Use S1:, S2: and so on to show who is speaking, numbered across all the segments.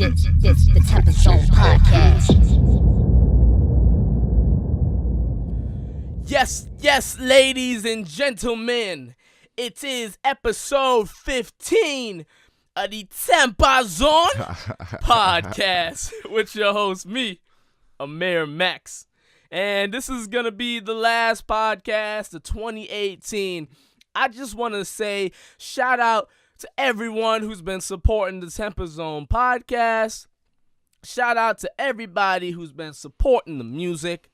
S1: This the TempahZone podcast.
S2: Yes, ladies and gentlemen, it is episode 15 of the TempahZone podcast with your host, me, Amir Max. And this is going to be the last podcast of 2018. I just want to say shout out to everyone who's been supporting the TempahZone podcast. Shout out to everybody who's been supporting the music.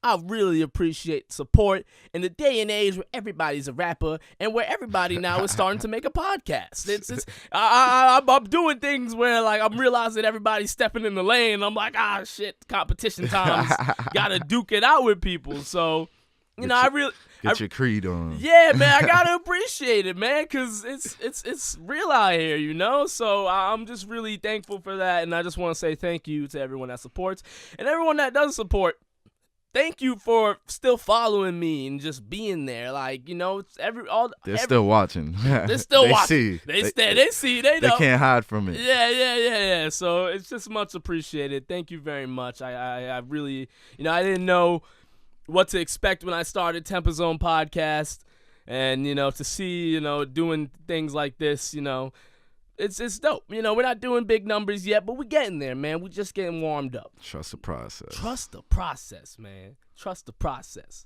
S2: I really appreciate support in the day and age where everybody's a rapper and where everybody now is starting to make a podcast. I'm doing things where like I'm realizing everybody's stepping in the lane. I'm like, shit, competition times. Gotta duke it out with people. So,
S3: Get your creed on.
S2: Yeah, man, I gotta appreciate it, man, because it's real out here, you know? So I'm just really thankful for that, and I just want to say thank you to everyone that supports and everyone that doesn't support. Thank you for still following me and just being there. Like, you know,
S3: They're still watching.
S2: They're still watching.
S3: See.
S2: They see. They know.
S3: They can't hide from it.
S2: Yeah. So it's just much appreciated. Thank you very much. I really, I didn't know what to expect when I started TempahZone podcast, and to see doing things like this, it's dope. We're not doing big numbers yet, but we're getting there, man. We're just getting warmed up.
S3: Trust the process.
S2: Trust the process, man. Trust the process.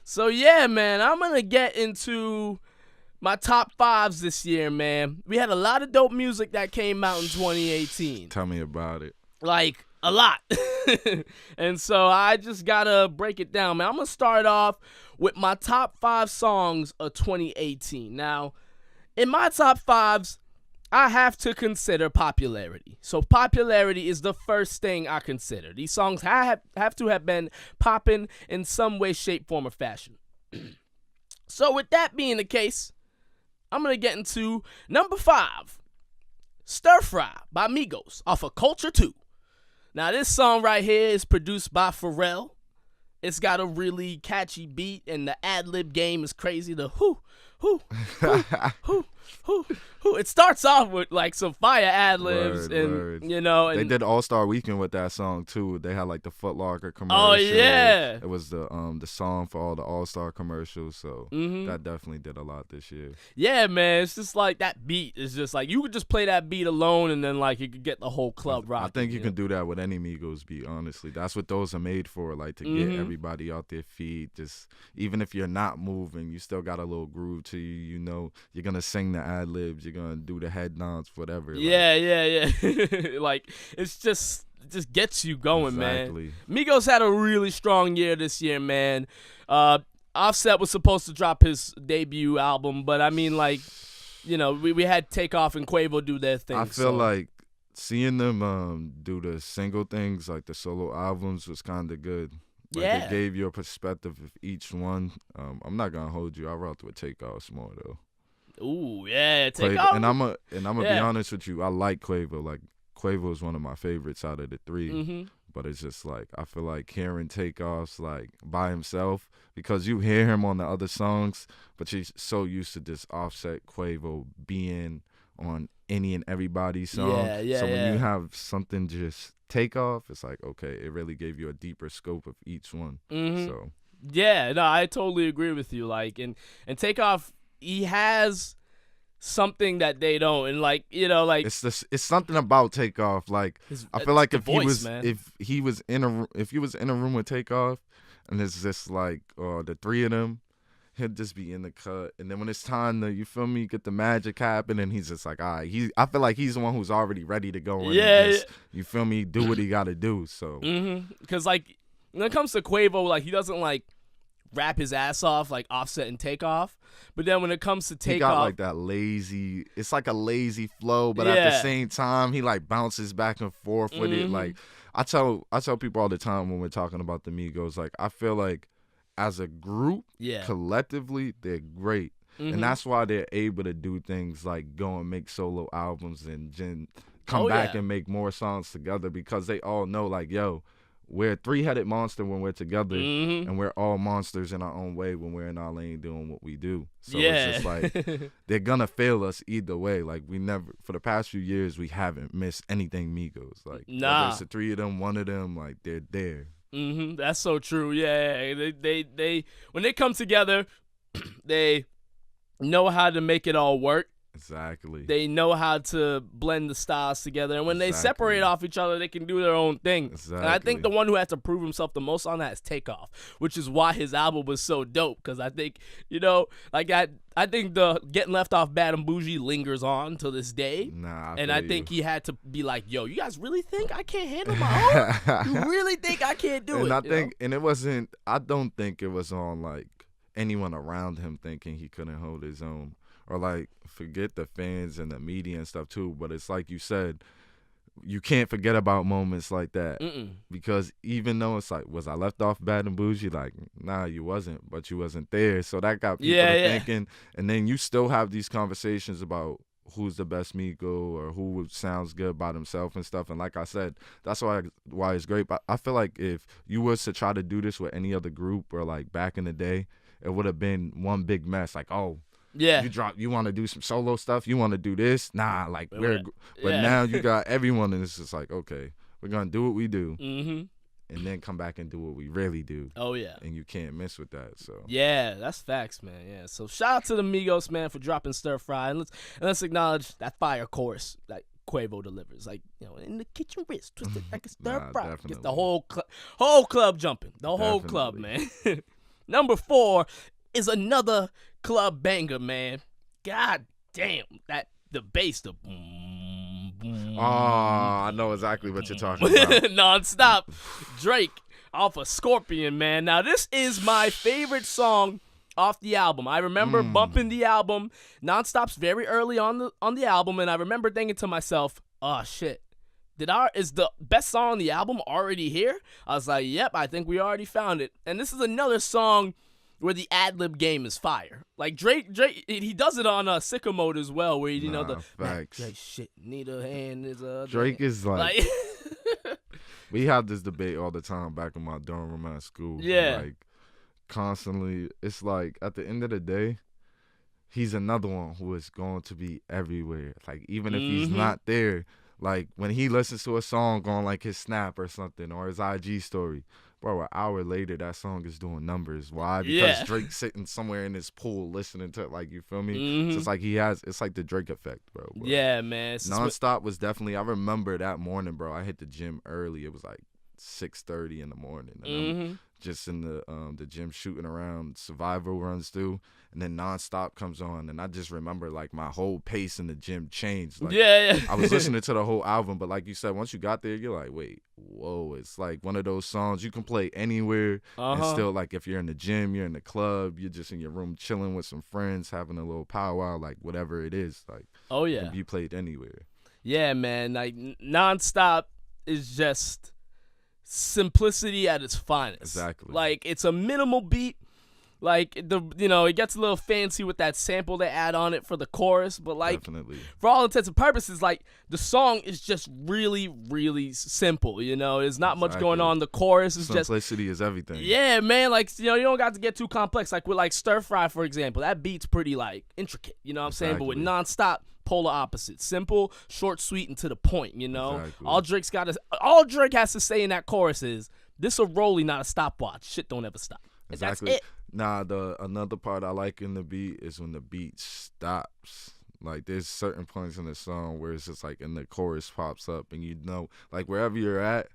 S2: So yeah, man, I'm gonna get into my top fives this year, man. We had a lot of dope music that came out in 2018.
S3: Tell me about it.
S2: Like, a lot. And so I just gotta break it down, man. I'm gonna start off with my top 5 songs of 2018. Now, in my top 5s, I have to consider popularity. So popularity is the first thing I consider. These songs have to have been popping in some way, shape, form, or fashion. So with that being the case, I'm gonna get into number 5, Stir Fry by Migos off of Culture 2. Now, this song right here is produced by Pharrell. It's got a really catchy beat, and the ad-lib game is crazy. The whoo. It starts off with like some fire ad-libs,
S3: word.
S2: And
S3: they did All-Star Weekend with that song too. They had like the Foot Locker commercial.
S2: Oh yeah,
S3: it was the song for all the All-Star commercials. So that definitely did a lot this year.
S2: Yeah, man, it's just like that beat is just like you could just play that beat alone, and then like you could get the whole club rocking.
S3: I think you can do that with any Migos beat. Honestly, that's what those are made for. Like to get everybody out their feet. Just even if you're not moving, you still got a little groove to you. You're gonna sing the ad libs. You're gonna do the head nods, whatever.
S2: Yeah. Like it just gets you going,
S3: exactly.
S2: Man. Migos had a really strong year this year, man. Offset was supposed to drop his debut album, but I mean, like, we had Takeoff and Quavo do their thing.
S3: I feel like seeing them do the single things, like the solo albums, was kind of good. Like it gave you a perspective of each one. I'm not gonna hold you. I rocked with Takeoff more though.
S2: Ooh, yeah, Takeoff.
S3: And I'm gonna be honest with you. I like Quavo. Like Quavo is one of my favorites out of the 3. But it's just like I feel like hearing Takeoff's like by himself, because you hear him on the other songs, but you're so used to just Offset Quavo being on any and everybody's song. So when you have something just Takeoff, it's like, okay, it really gave you a deeper scope of each one. So
S2: yeah, no, I totally agree with you. Like, and Takeoff, he has something that they don't, and like like
S3: it's something about Takeoff. Like I feel like if you was in a room with Takeoff, and it's just like the 3 of them, he'll just be in the cut, and then when it's time to, you feel me, get the magic happen, and he's just like, all right, I feel like he's the one who's already ready to go in. You feel me, do what he got to do. So
S2: because like when it comes to Quavo, like he doesn't like rap his ass off like Offset and Takeoff, but then when it comes to Takeoff,
S3: he got like that lazy, it's like a lazy flow, but at the same time he like bounces back and forth with it. Like I tell people all the time when we're talking about the Migos, like I feel like as a group, collectively, they're great. And that's why they're able to do things like go and make solo albums and come back and make more songs together, because they all know, like, yo, we're a three-headed monster when we're together, and we're all monsters in our own way when we're in our lane doing what we do. So it's just like they're gonna fail us either way. Like we never, for the past few years, we haven't missed anything Migos. Like whether it's the three of them, one of them, like they're there.
S2: That's so true. Yeah, they when they come together, they know how to make it all work.
S3: Exactly.
S2: They know how to blend the styles together. And when they separate off each other, they can do their own thing.
S3: Exactly.
S2: And I think the one who has to prove himself the most on that is Takeoff, which is why his album was so dope. Because I think, like I think the Getting Left Off Bad and Bougie lingers on to this day. I think he had to be like, yo, you guys really think I can't handle my own? You really think I can't do it?
S3: And it wasn't, I don't think it was on like anyone around him thinking he couldn't hold his own. Or, like, forget the fans and the media and stuff, too. But it's like you said, you can't forget about moments like that. Because even though it's like, was I left off bad and bougie? Like, nah, you wasn't. But you wasn't there. So that got people thinking. And then you still have these conversations about who's the best Migo or who sounds good by themselves and stuff. And like I said, that's why it's great. But I feel like if you was to try to do this with any other group or, like, back in the day, it would have been one big mess. Like, oh.
S2: Yeah.
S3: You want to do some solo stuff? You want to do this? Nah, like but now you got everyone, and it's just like, okay, we're gonna do what we do, and then come back and do what we really do.
S2: Oh yeah,
S3: and you can't mess with that. So
S2: yeah, that's facts, man. Yeah, so shout out to the Migos, man, for dropping Stir Fry, and let's acknowledge that fire chorus that Quavo delivers, like in the kitchen wrist, twisted like a stir fry.
S3: Definitely.
S2: Gets the whole club jumping, whole club, man. Number 4 is another club banger, man. God damn, the bass,
S3: I know exactly what you're talking about.
S2: Nonstop. Drake off of Scorpion, man. Now this is my favorite song off the album. I remember bumping the album. Nonstop's very early on the album, and I remember thinking to myself, oh shit. Is the best song on the album already here? I was like, yep, I think we already found it. And this is another song where the ad-lib game is fire. Like Drake, he does it on Sicko Mode as well, where the
S3: facts.
S2: Drake shit, need a hand is a
S3: Drake is like we have this debate all the time back in my dorm room at school.
S2: Yeah,
S3: like constantly. It's like at the end of the day, he's another one who is going to be everywhere. Like even if he's not there, like when he listens to a song on like his Snap or something or his IG story. Bro, an hour later, that song is doing numbers. Why? Because Drake's sitting somewhere in his pool listening to it, like, you feel me? So it's like it's like the Drake effect, bro.
S2: Yeah, man.
S3: Nonstop was definitely, I remember that morning, bro. I hit the gym early. It was like 6:30 in the morning. And I'm just in the gym shooting around. Survival runs through. And then Nonstop comes on. And I just remember, like, my whole pace in the gym changed. Like, I was listening to the whole album. But like you said, once you got there, you're like, wait, whoa. It's like one of those songs you can play anywhere. And still, like, if you're in the gym, you're in the club, you're just in your room chilling with some friends, having a little powwow, like, whatever it is. Like,
S2: oh, yeah.
S3: You played anywhere.
S2: Yeah, man. Like, Nonstop is just simplicity at its finest.
S3: Exactly.
S2: Like, it's a minimal beat. Like, it gets a little fancy with that sample they add on it for the chorus, but like,
S3: definitely.
S2: For all intents and purposes, like, the song is just really, really simple, There's not much going on. The chorus is
S3: simplicity is everything.
S2: Yeah, man, like, you don't got to get too complex. Like, with, like, Stir Fry, for example, that beat's pretty, like, intricate, you know what I'm saying? But with Nonstop, polar opposite. Simple, short, sweet, and to the point,
S3: Exactly.
S2: All Drake has to say in that chorus is, this a rollie, not a stopwatch. Shit don't ever stop.
S3: Exactly.
S2: That's it.
S3: Nah, another part I like in the beat is when the beat stops. Like, there's certain points in the song where it's just like, and the chorus pops up, and like, wherever you're at,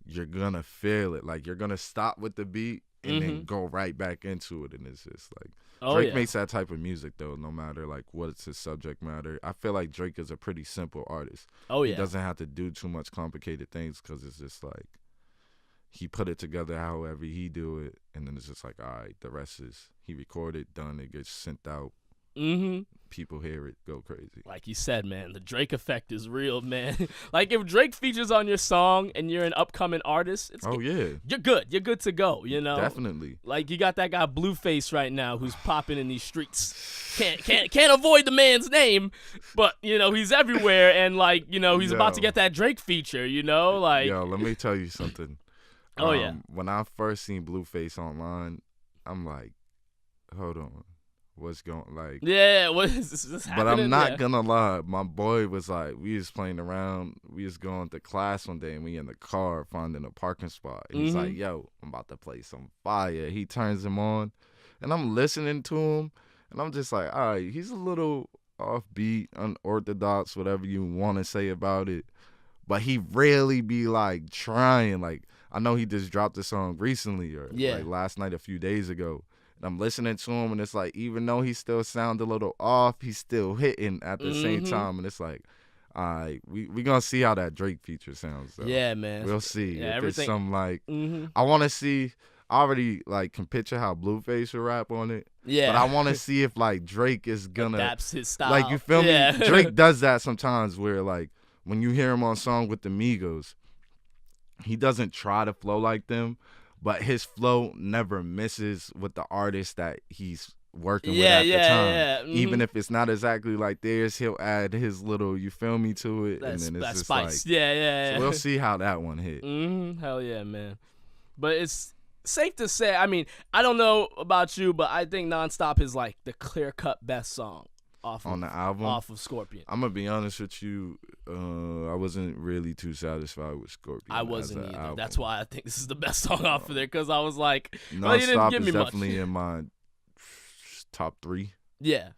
S3: you're gonna feel it. Like, you're gonna stop with the beat and then go right back into it, and it's just like, Drake makes that type of music, though, no matter, like, what's his subject matter. I feel like Drake is a pretty simple artist.
S2: Oh, yeah.
S3: He doesn't have to do too much complicated things because it's just like, he put it together however he do it, and then it's just like, all right, the rest is he recorded, done, it gets sent out. People hear it, go crazy.
S2: Like you said, man, the Drake effect is real, man. Like, if Drake features on your song and you're an upcoming artist, you're good. You're good to go,
S3: Definitely.
S2: Like, you got that guy Blueface right now who's popping in these streets. Can't avoid the man's name, but he's everywhere, and like he's about to get that Drake feature. Like,
S3: yo, let me tell you something.
S2: Oh yeah.
S3: When I first seen Blueface online, I'm like, hold on, what's going like?
S2: Yeah, what is this
S3: But
S2: happening?
S3: I'm not
S2: Yeah.
S3: gonna lie. My boy was like, we was playing around. We was going to class one day, and we in the car finding a parking spot. And he's like, yo, I'm about to play some fire. He turns him on, and I'm listening to him, and I'm just like, all right, he's a little offbeat, unorthodox, whatever you want to say about it. But he really be like trying. Like, I know he just dropped a song recently, or like last night, a few days ago. I'm listening to him, and it's like, even though he still sound a little off, he's still hitting at the same time. And it's like, all right, we going to see how that Drake feature sounds, though.
S2: Yeah, man.
S3: We'll see.
S2: Yeah,
S3: if it's some, like,
S2: Mm-hmm.
S3: I want to see, I already, like, can picture how Blueface will rap on it.
S2: Yeah.
S3: But I want to see if, like, Drake is going to.
S2: Adapts his style.
S3: Like, you feel
S2: Yeah.
S3: me? Drake does that sometimes where, like, when you hear him on song with the Migos, he doesn't try to flow like them. But his flow never misses with the artist that he's working with at the time.
S2: Yeah. Mm-hmm.
S3: Even if it's not exactly like theirs, he'll add his little, you feel me, to it.
S2: That's,
S3: and then it's
S2: that's
S3: just
S2: spice.
S3: like,
S2: Yeah.
S3: So we'll see how that one hit.
S2: Hell yeah, man. But it's safe to say, I mean, I don't know about you, but I think Nonstop is like the clear-cut best song
S3: on the album.
S2: Off of Scorpion.
S3: I'm going to be honest with you. I wasn't really too satisfied with Scorpion.
S2: I wasn't either.
S3: Album.
S2: That's why I think this is the best song off of there, because I was like, well, you didn't
S3: Nonstop
S2: give me
S3: is
S2: much.
S3: definitely in my top 3.
S2: Yeah.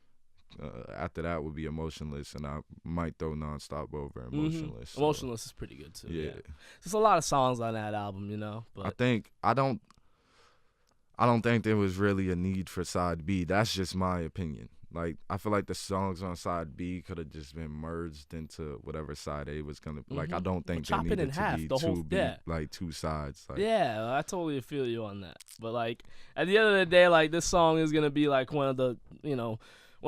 S3: After that would be Emotionless, and I might throw Nonstop over Emotionless. So.
S2: Emotionless is pretty good too.
S3: Yeah.
S2: There's a lot of songs on that album, you know. But
S3: I don't think there was really a need for side B. That's just my opinion. Like, I feel like the songs on side B could have just been merged into whatever side A was gonna be. Like, I don't think they
S2: chop it in
S3: needed to
S2: half,
S3: be
S2: the whole-
S3: like two sides. Like,
S2: yeah, I totally feel you on that. But like at the end of the day, like this song is gonna be like one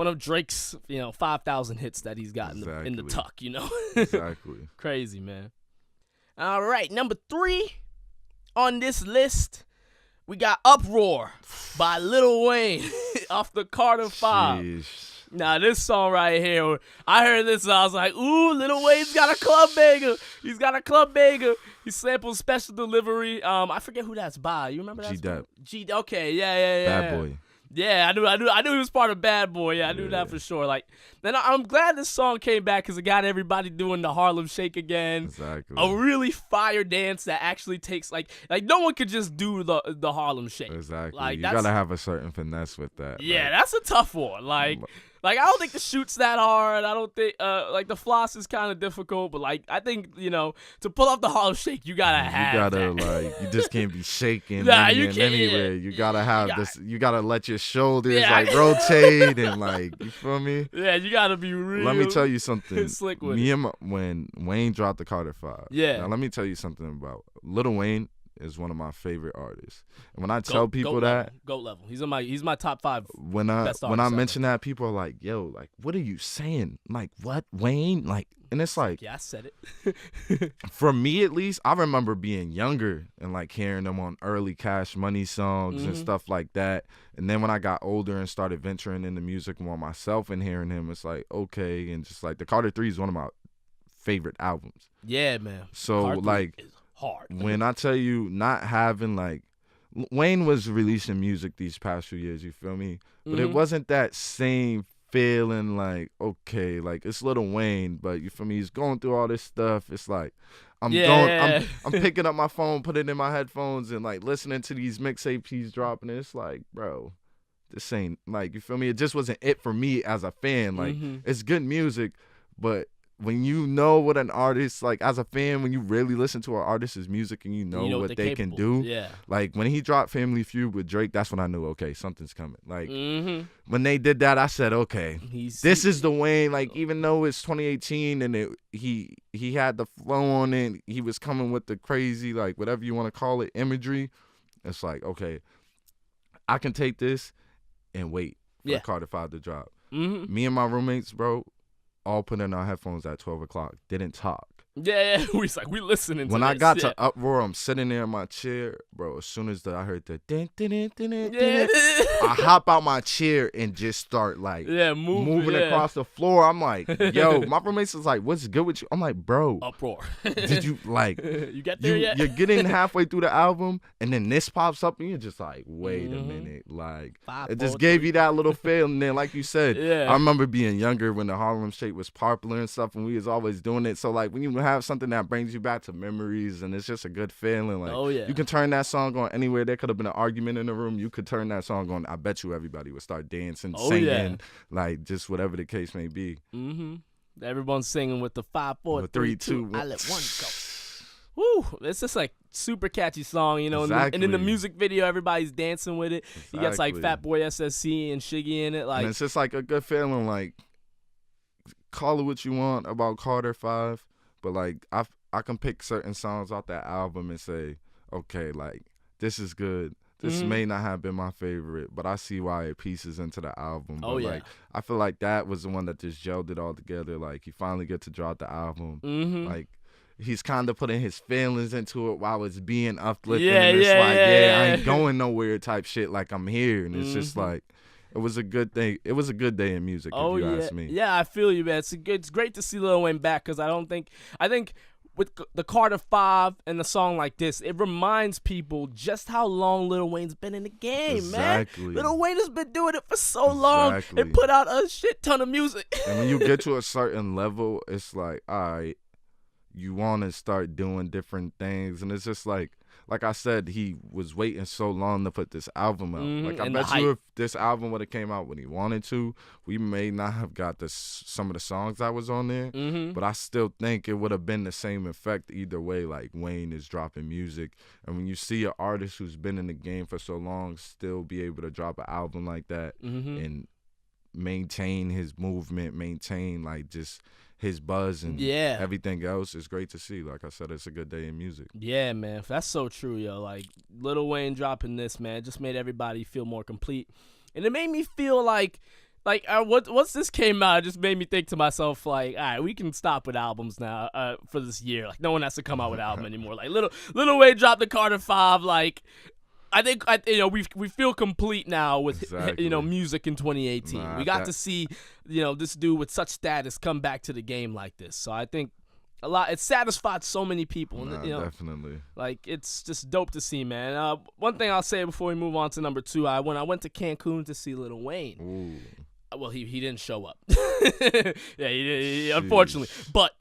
S2: of Drake's 5,000 hits that he's got in the
S3: Exactly.
S2: tuck. You know.
S3: Exactly.
S2: Crazy, man. All right, number 3 on this list, we got Uproar by Lil Wayne off the Carter 5.
S3: Sheesh.
S2: Now, this song right here, I heard this and I was like, ooh, Lil Wayne's got a club banger. He's got a club banger. He sampled Special Delivery. I forget who that's by. You remember that?
S3: G-Dep.
S2: Okay, yeah.
S3: Bad Boy.
S2: Yeah, I knew he was part of Bad Boy. Yeah, I knew that for sure. Like, then I'm glad this song came back because it got everybody doing the Harlem Shake again.
S3: Exactly.
S2: A really fire dance that actually takes like no one could just do the Harlem Shake.
S3: Exactly.
S2: Like,
S3: you gotta have a certain finesse with that.
S2: Yeah, that's a tough one. Like I don't think the shoot's that hard. I don't think like the floss is kind of difficult, but like I think to pull off the Harlem Shake, you gotta have.
S3: You just can't be shaking
S2: Nah, you can't,
S3: anywhere.
S2: yeah.
S3: You gotta have this. You gotta let your shoulders
S2: Yeah.
S3: rotate and you feel me.
S2: Yeah, you gotta be real.
S3: Let me tell you something.
S2: Slick with
S3: Me and when Wayne dropped the Carter 5.
S2: Yeah.
S3: Now let me tell you something about Lil Wayne. Is one of my favorite artists, and when I tell people that,
S2: GOAT level, he's my top 5.
S3: When I mention that, people are like, "Yo, like, what are you saying? Like, what, Wayne? Like," and it's like,
S2: yeah, I said it.
S3: for me at least, I remember being younger and like hearing them on early Cash Money songs and stuff like that. And then when I got older and started venturing into music more myself and hearing him, it's like, okay, and just like the Carter 3 is one of my favorite albums.
S2: Yeah, man.
S3: So
S2: Carter
S3: like.
S2: is hard.
S3: When I tell you not having Wayne was releasing music these past few years, you feel me? But it wasn't that same feeling okay, it's Lil Wayne, but you feel me? He's going through all this stuff. It's like I'm picking up my phone, put it in my headphones and listening to these mixtapes he's dropping. It's like, bro, this ain't you feel me? It just wasn't it for me as a fan. It's good music, but when you know what an artist, as a fan, when you really listen to an artist's music and you know what they can do, when he dropped Family Feud with Drake, that's when I knew, okay, something's coming. When they did that, I said, okay, this is the Wayne, even though it's 2018 and he had the flow on it, he was coming with the crazy, whatever you want to call it, imagery, it's okay, I can take this and wait for Carter 5 to drop. Me and my roommates, bro, all put in our headphones at 12 o'clock. Didn't talk.
S2: Yeah, we listening to
S3: When
S2: this.
S3: I got to Uproar, I'm sitting there in my chair, bro. As soon as I heard the din, din, din, din, din, din, I hop out my chair and just start like moving across the floor. I'm like, yo, my roommate's was like, what's good with you? I'm like, bro,
S2: Uproar.
S3: did you like
S2: you get there yet?
S3: You're getting halfway through the album and then this pops up and you're just like, wait a minute. Like, it just gave you that little feeling. Then, like you said, I remember being younger when the Harlem Shake was popular and stuff, and we was always doing it. So like when you have something that brings you back to memories and it's just a good feeling, like you can turn that song on anywhere. There could have been an argument in the room. You could turn that song on. I bet you everybody would start dancing, singing, like just whatever the case may be.
S2: Everyone's singing with the 5, 4, 3, 2. I let one go. Woo! It's just like super catchy song, you know.
S3: Exactly.
S2: And in the music video, everybody's dancing with it. Exactly. You got like Fat Boy SSC and Shiggy in it. Like,
S3: and it's just like a good feeling. Like, call it what you want about Carter 5, but like I can pick certain songs off that album and say, okay, like this is good. This may not have been my favorite, but I see why it pieces into the album. But like, I feel like that was the one that just gelled it all together. Like, you finally get to drop the album. Like, he's kind of putting his feelings into it while it's being uplifting. And it's I ain't going nowhere type shit. Like, I'm here. And it's just like, it was a good thing. It was a good day in music, if you ask me.
S2: Yeah, I feel you, man. It's great to see Lil Wayne back because I think with the Carter 5 and the song like this, it reminds people just how long Lil Wayne's been in the game, man. Lil Wayne has been doing it for so long and put out a shit ton of music.
S3: And when you get to a certain level, it's like, all right, you want to start doing different things. And it's just like I said, he was waiting so long to put this album out. Like, I bet you if this album would have came out when he wanted to, we may not have got some of the songs that was on there. But I still think it would have been the same effect either way. Like, Wayne is dropping music. And when you see an artist who's been in the game for so long still be able to drop an album like that and maintain his movement, maintain, like, just his buzz and everything else, is great to see. Like I said, it's a good day in music. Yeah,
S2: man. That's so true, yo. Like, Lil Wayne dropping this, man, just made everybody feel more complete. And it made me feel like once this came out, it just made me think to myself, like, all right, we can stop with albums now for this year. Like, no one has to come out with an album anymore. Like, Lil Wayne dropped the Carter 5, like, I think we feel complete now with music in 2018. We got to see this dude with such status come back to the game like this. So I think it satisfied so many people.
S3: Definitely.
S2: Like, it's just dope to see, man. One thing I'll say before we move on to number 2, when I went to Cancun to see Lil Wayne.
S3: Ooh.
S2: Well, he didn't show up. Yeah, he unfortunately. But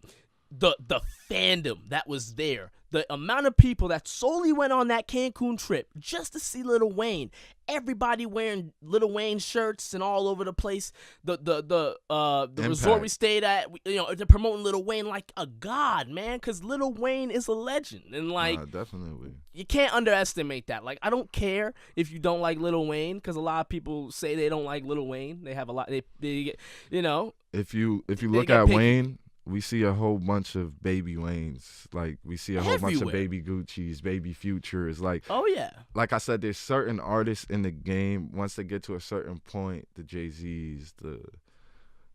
S2: the fandom that was there. The amount of people that solely went on that Cancun trip just to see Lil Wayne, everybody wearing Lil Wayne shirts and all over the place. The resort we stayed at, they're promoting Lil Wayne like a god, man, because Lil Wayne is a legend, and like,
S3: definitely, you
S2: can't underestimate that. Like, I don't care if you don't like Lil Wayne, because a lot of people say they don't like Lil Wayne. They have a lot. They get,
S3: If you look at Wayne, we see a whole bunch of baby Waynes. Like, we see a whole bunch of baby Gucci's, baby Futures. Like, like I said, there's certain artists in the game, once they get to a certain point, the Jay-Z's, the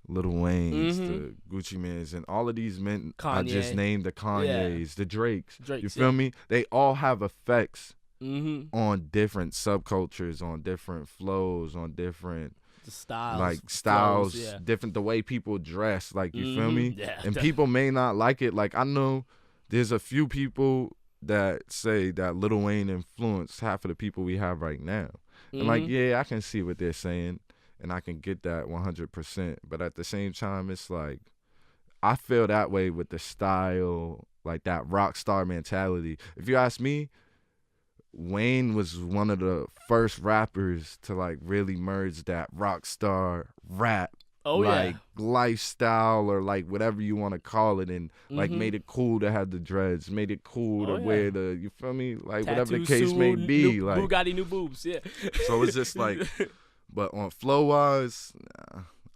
S3: Lil Waynes, the Gucci Mans, and all of these men I just named, the Kanyes, the Drakes. You feel me? They all have effects on different subcultures, on different flows, on different styles, different, the way people dress, like, you feel me? And people may not like it. Like, I know there's a few people that say that Lil Wayne influenced half of the people we have right now. And like, I can see what they're saying, and I can get that 100%. But at the same time, it's like, I feel that way with the style, like that rock star mentality. If you ask me, Wayne was one of the first rappers to like really merge that rock star rap lifestyle, or like whatever you want to call it, and like made it cool to have the dreads, made it cool to wear the, you feel me, like tattoo, whatever the case may be, like
S2: Bugatti new boobs,
S3: So it's just like, but on flow wise,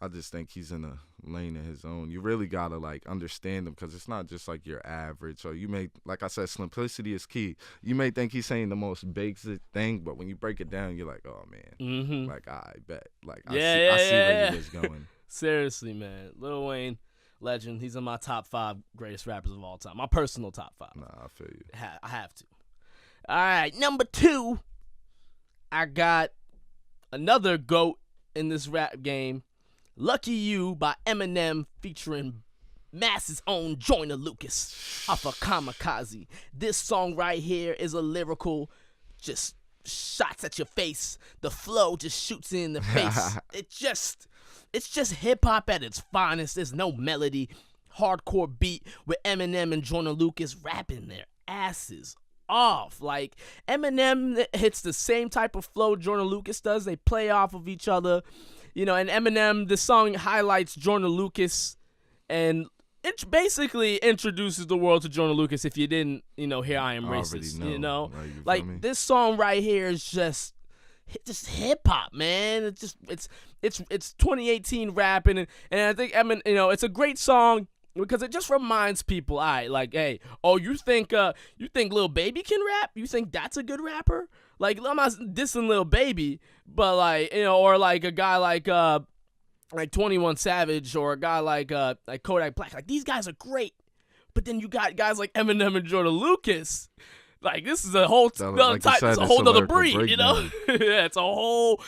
S3: I just think he's in a lane of his own. You really gotta like understand him, because it's not just like your average. So you may, like I said, simplicity is key. You may think he's saying the most basic thing, but when you break it down, you're like, oh man, like, I bet, like, I see where he was going.
S2: Seriously, man, Lil Wayne, legend. He's in my top 5 greatest rappers of all time. My personal top 5.
S3: Nah, I feel you.
S2: I have to. All right, number 2, I got another GOAT in this rap game. Lucky You by Eminem featuring Mass's own Joyner Lucas off of Kamikaze. This song right here is a lyrical, just shots at your face. The flow just shoots in the face. It's just hip hop at its finest. There's no melody, hardcore beat with Eminem and Joyner Lucas rapping their asses off. Like, Eminem hits the same type of flow Joyner Lucas does. They play off of each other, and Eminem, the song highlights Joyner Lucas, and it basically introduces the world to Joyner Lucas. If you didn't, hear I Am Racist, like this song right here is just hip hop, man. It's 2018 rapping, and I think Eminem, it's a great song. Because it just reminds people, hey, you think Lil Baby can rap? You think that's a good rapper? Like, I'm not dissing Lil Baby, but or like a guy like 21 Savage, or a guy like Kodak Black. Like, these guys are great, but then you got guys like Eminem and Joyner Lucas. Like, this is a whole other type. It's a whole nother breed, yeah, it's a whole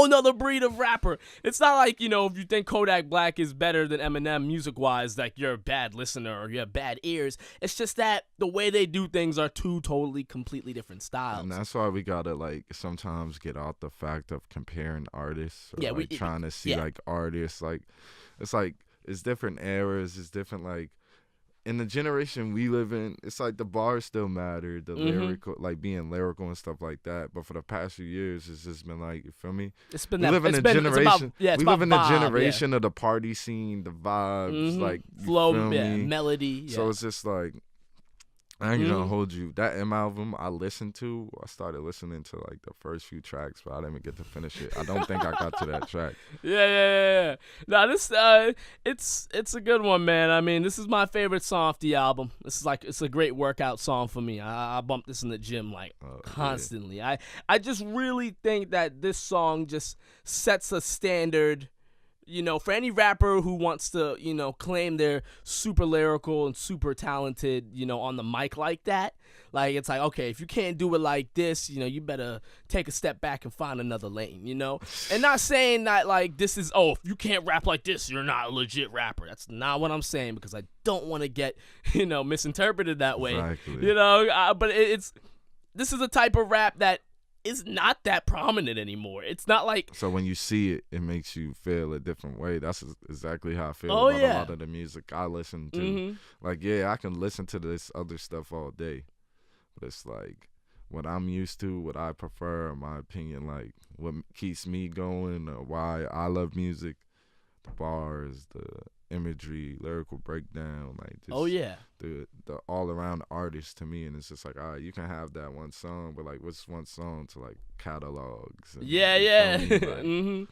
S2: nother breed of rapper. It's not like, if you think Kodak Black is better than Eminem music-wise, like, you're a bad listener or you have bad ears. It's just that the way they do things are two totally, completely different styles.
S3: And that's why we gotta, sometimes get out the fact of comparing artists. Or, trying to see, artists. It's different eras. It's different, in the generation we live in, it's the bars still matter, the lyrical, being lyrical and stuff like that. But for the past few years, it's just been you feel me?
S2: It's been
S3: we live in a generation. We live in the generation of the party scene, the vibes,
S2: flow, melody.
S3: So it's just I ain't gonna hold you. That M album I started listening to the first few tracks, but I didn't even get to finish it. I don't think I got to that track.
S2: Yeah. Now this it's a good one, man. I mean, this is my favorite song off the album. This is it's a great workout song for me. I bump this in the gym constantly. Yeah. I just really think that this song just sets a standard. For any rapper who wants to, claim they're super lyrical and super talented, on the mic like that, it's okay, if you can't do it like this, you better take a step back and find another lane, and not saying that this is, if you can't rap like this, you're not a legit rapper. That's not what I'm saying, because I don't want to get, misinterpreted that way,
S3: exactly.
S2: But this is a type of rap that is not that prominent anymore. It's not
S3: So when you see it, it makes you feel a different way. That's exactly how I feel about a lot of the music I listen to. I can listen to this other stuff all day, but it's what I'm used to, what I prefer, in my opinion, what keeps me going, why I love music, the bars, the imagery, lyrical breakdown, the all around artist to me. And it's just all right, you can have that one song, but what's one song to catalogs? And,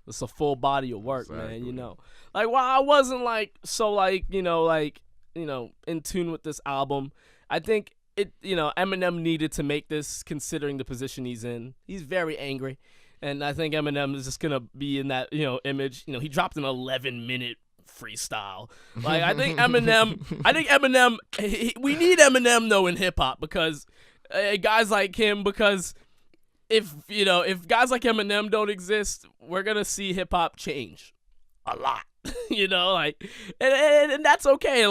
S2: It's a full body of work, exactly. Man. While I wasn't so in tune with this album, I think it Eminem needed to make this, considering the position he's in. He's very angry, and I think Eminem is just gonna be in that image. He dropped an 11-minute freestyle. I think Eminem, we need Eminem though in hip hop, because guys like him, because if guys like Eminem don't exist, we're gonna see hip hop change a lot. And that's okay.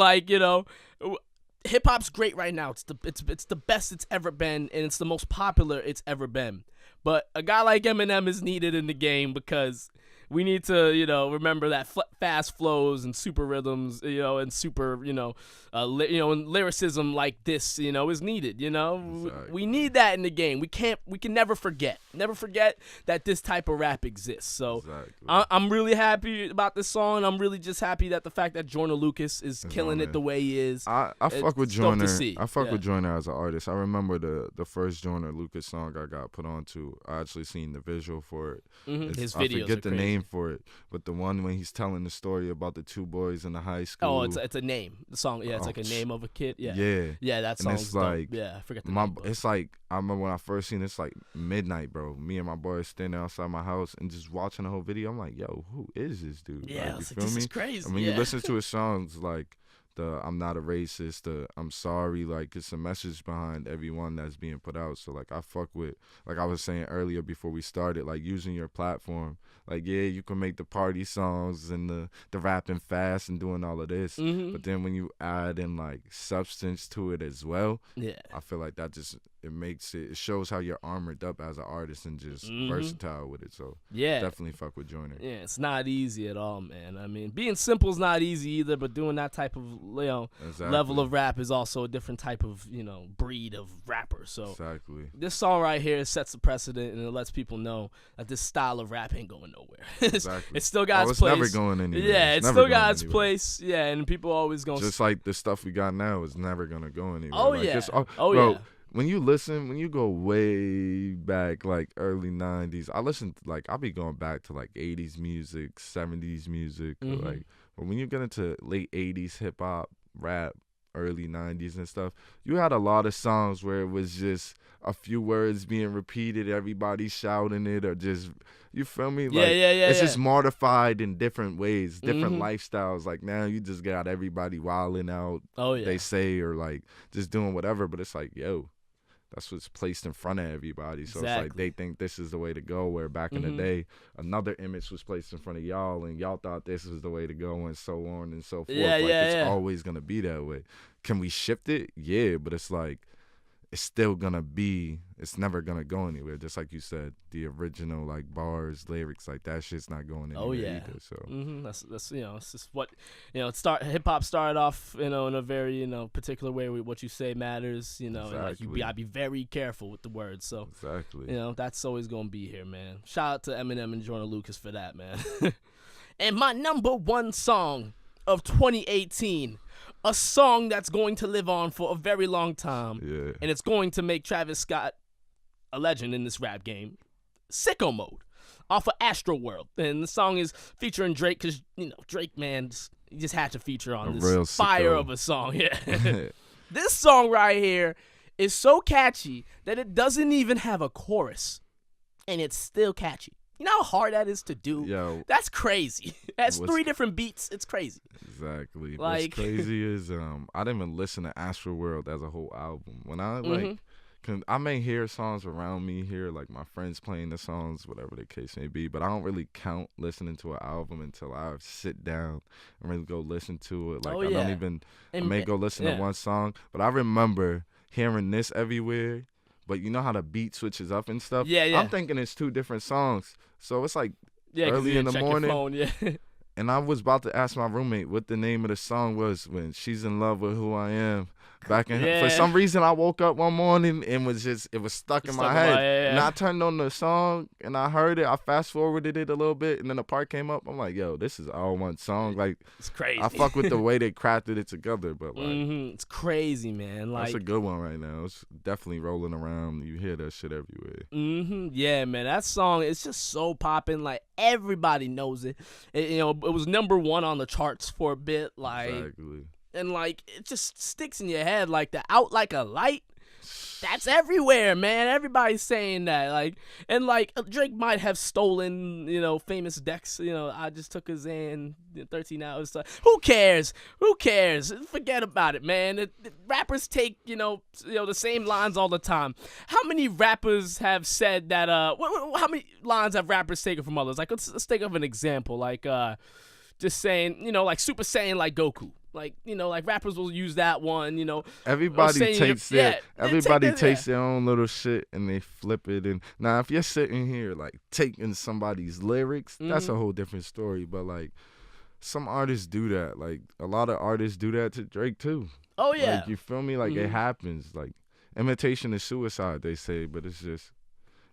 S2: Hip hop's great right now. It's the best it's ever been, and it's the most popular it's ever been. But a guy like Eminem is needed in the game, because we need to, remember that fast flows and super rhythms, and super, and lyricism like this, is needed.
S3: Exactly.
S2: We need that in the game. We can never forget that this type of rap exists. So exactly. I'm really happy about this song. I'm really just happy that the fact that Joyner Lucas is killing it the way he is.
S3: I fuck with Joyner. I fuck with Joyner as an artist. I remember the first Joyner Lucas song I got put onto. I actually seen the visual for it.
S2: His videos.
S3: I forget the name name for it, but the one when he's telling the story about the two boys in the high school.
S2: Oh, it's a name. The song, yeah, it's like a name of a kid. Yeah, yeah, that song's
S3: and it's like,
S2: dope. Yeah, I forget the name.
S3: It's like I remember when I first seen it, it's like midnight, bro. Me and my boy standing outside my house and just watching the whole video. I'm like, yo, who is this dude?
S2: Yeah,
S3: like, you feel
S2: this
S3: me?
S2: is crazy.
S3: And when you listen to his songs, like the I'm not a racist, the I'm sorry, like it's a message behind everyone that's being put out. So like I fuck with, like I was saying earlier before we started, like using your platform. Like, yeah, you can make the party songs and the rapping fast and doing all of this, but then when you add in like substance to it as well, I feel like that just it shows how you're armored up as an artist and just versatile with it. So definitely fuck with Joyner.
S2: Yeah, it's not easy at all, man. I mean, being simple is not easy either, but doing that type of level of rap is also a different type of breed of rapper. So this song right here sets the precedent, and it lets people know that this style of rap ain't going nowhere. It's still got its place.
S3: It's never going anywhere.
S2: Yeah, it's still got its place. Yeah, and people always gonna
S3: just like the stuff we got now is never gonna go anywhere.
S2: Oh
S3: like,
S2: yeah.
S3: Bro, when you go way back, like early 90s, I'll be going back to like 80s music, 70s music, but when you get into late 80s hip hop, rap, early 90s and stuff, you had a lot of songs where it was just a few words being repeated, everybody shouting it, or just, you feel me? Like, it's just mortified in different ways, different lifestyles. Like now you just got everybody wilding out, they say, or like just doing whatever, but it's like, yo, that's what's placed in front of everybody. So it's like they think this is the way to go, where back in the day, another image was placed in front of y'all, and y'all thought this was the way to go, and so on and so forth. It's always going to be that way. Can we shift it? Yeah, but it's like, it's still gonna be, it's never gonna go anywhere. Just like you said, the original like bars, lyrics, like that shit's not going anywhere either. So
S2: that's it's just what hip hop started off in a very particular way with what you say matters. And like you gotta be very careful with the words. So that's always gonna be here, man. Shout out to Eminem and Joyner Lucas for that, man. And my number one song of 2018. A song that's going to live on for a very long time. Yeah. And it's going to make Travis Scott a legend in this rap game. Sicko Mode off of Astro World. And the song is featuring Drake because, Drake, man, he just had to feature on this fire of a song. Yeah. This song right here is so catchy that it doesn't even have a chorus. And it's still catchy. You know how hard that is to do? Yo, that's crazy. That's 3 different beats. It's crazy.
S3: Exactly. Like, what's crazy is I didn't even listen to Astro World as a whole album. When I I may hear songs around me here, like my friends playing the songs, whatever the case may be, but I don't really count listening to an album until I sit down and really go listen to it. Like I may go listen to one song, but I remember hearing this everywhere. But you know how the beat switches up and stuff? Yeah. I'm thinking it's 2 different songs. So it's like early in the morning. Phone, and I was about to ask my roommate what the name of the song was when She's in Love with Who I Am. For some reason, I woke up one morning and it was stuck in my head. And I turned on the song and I heard it. I fast forwarded it a little bit and then the part came up. I'm like, yo, this is all one song. Like,
S2: it's crazy.
S3: I fuck with the way they crafted it together, but like,
S2: it's crazy, man. Like,
S3: that's a good one right now. It's definitely rolling around. You hear that shit everywhere.
S2: Yeah, man. That song is just so popping. Like, everybody knows it. It was number 1 on the charts for a bit. Like, exactly. And, like, it just sticks in your head. Like, the Out Like a Light, that's everywhere, man. Everybody's saying that. Like, and, like, Drake might have stolen, famous decks. I just took a Xan 13 hours. Who cares? Who cares? Forget about it, man. Rappers take, the same lines all the time. How many rappers have said that, how many lines have rappers taken from others? Like, let's think of an example. Like, just saying, like Super Saiyan like Goku. Like, like rappers will use that one,
S3: Everybody takes their own little shit and they flip it. And now if you're sitting here like taking somebody's lyrics, that's a whole different story. But like some artists do that. Like a lot of artists do that to Drake too.
S2: Oh yeah.
S3: Like, you feel me? Like it happens. Like imitation is suicide, they say, but it's just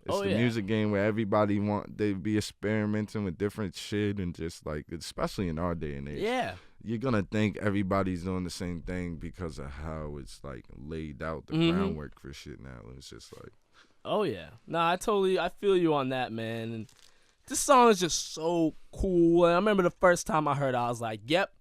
S3: the music game where everybody they be experimenting with different shit and just like, especially in our day and age. Yeah. You're going to think everybody's doing the same thing because of how it's like laid out, the groundwork for shit now. It's just like.
S2: Oh, yeah. Nah, I feel you on that, man. And This song is just so cool. And I remember the first time I heard it, I was like, yep,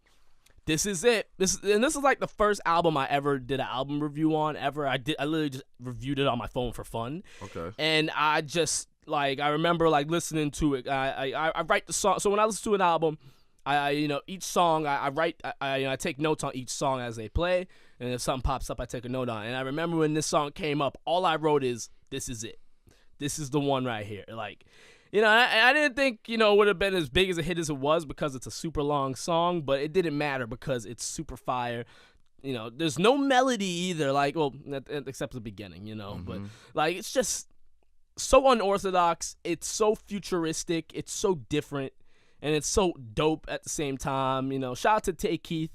S2: this is it. This is like the first album I ever did an album review on ever. I literally just reviewed it on my phone for fun.
S3: Okay.
S2: And I just like I remember like listening to it. I write the song. So when I listen to an album, each song I write. I take notes on each song as they play, and if something pops up, I take a note on. And I remember when this song came up, all I wrote is, "This is it. This is the one right here." Like. I didn't think, it would have been as big as a hit as it was because it's a super long song, but it didn't matter because it's super fire. There's no melody either, like, well, except the beginning, but, like, it's just so unorthodox. It's so futuristic. It's so different, and it's so dope at the same time. Shout out to Tay Keith.